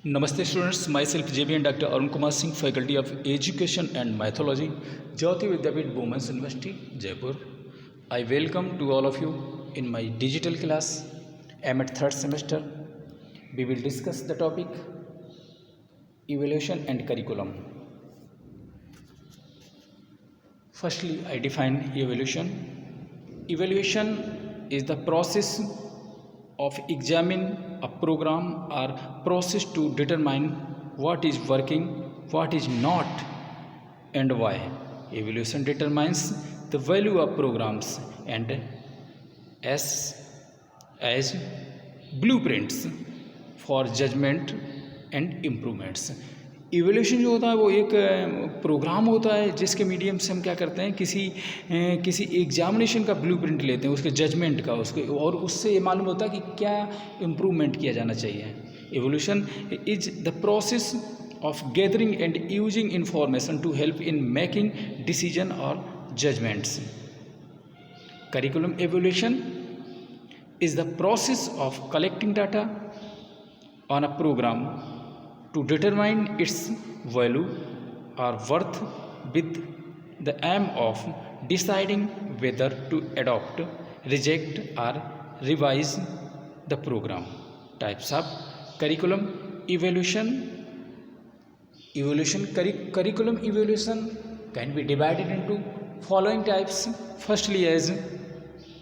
Namaste students, myself JB and Dr. Arun Kumar Singh, Faculty of Education and Mythology, Jyoti Vidyapith Women's University, Jaipur. I welcome to all of you in my digital class. I am at third semester. We will discuss the topic evaluation and curriculum. Firstly, I define evaluation. Evaluation is the process of examine a program or process to determine what is working, what is not, and why. Evaluation determines the value of programs and as blueprints for judgment and improvements. Evolution जो होता है वो एक programme होता है जिसके medium से हम क्या करते हैं किसी एग्जामिनेशन का ब्लूप्रिंट लेते हैं, उसके जजमेंट का, उसके, और उससे ये मालूम होता है कि क्या इम्प्रूवमेंट किया जाना चाहिए. Evaluation is the process of gathering and using information to help in making decision और judgements. Curriculum evaluation is the process of collecting data on a program to determine its value or worth with the aim of deciding whether to adopt, reject or revise the program. Types of curriculum evaluation. Curriculum evaluation can be divided into following types. Firstly, as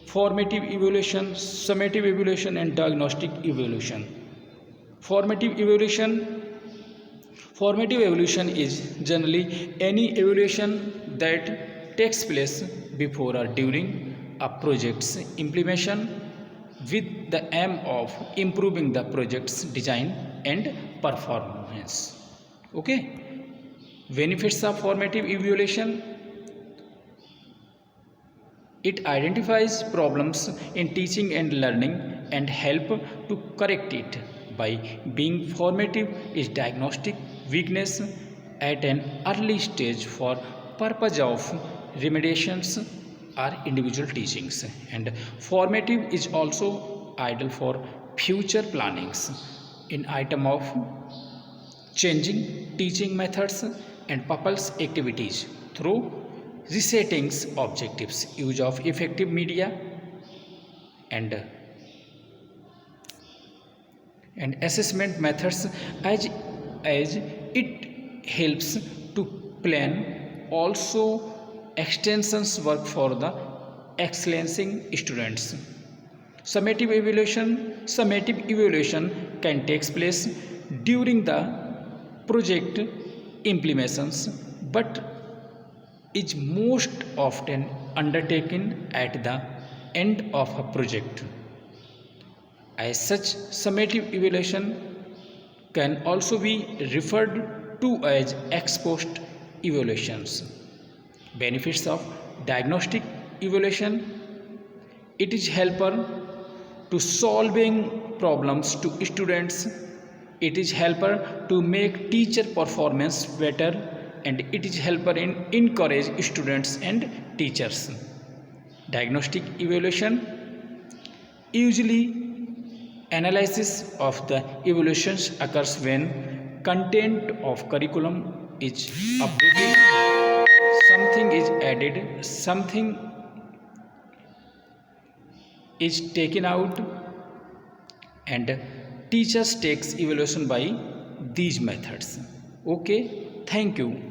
formative evaluation, summative evaluation and diagnostic evaluation. Formative evaluation is generally any evaluation that takes place before or during a project's implementation with the aim of improving the project's design and performance. Okay. Benefits of formative evaluation. It identifies problems in teaching and learning and help to correct it. By being formative, is diagnostic weakness at an early stage for purpose of remediations or individual teachings. And formative is also ideal for future plannings in item of changing teaching methods and pupils' activities through resetting objectives, use of effective media and assessment methods as it helps to plan also extensions work for the excellencing students. Summative evaluation can take place during the project implementations but is most often undertaken at the end of a project. As such, summative evaluation can also be referred to as ex post evaluations. Benefits of diagnostic evaluation. It is helper to solving problems to students. It is helper to make teacher performance better, and it is helper in encourage students and teachers. Diagnostic evaluation. Usually analysis of the evaluations occurs when content of curriculum is updated, something is added, something is taken out, and teachers takes evaluation by these methods. Okay, thank you.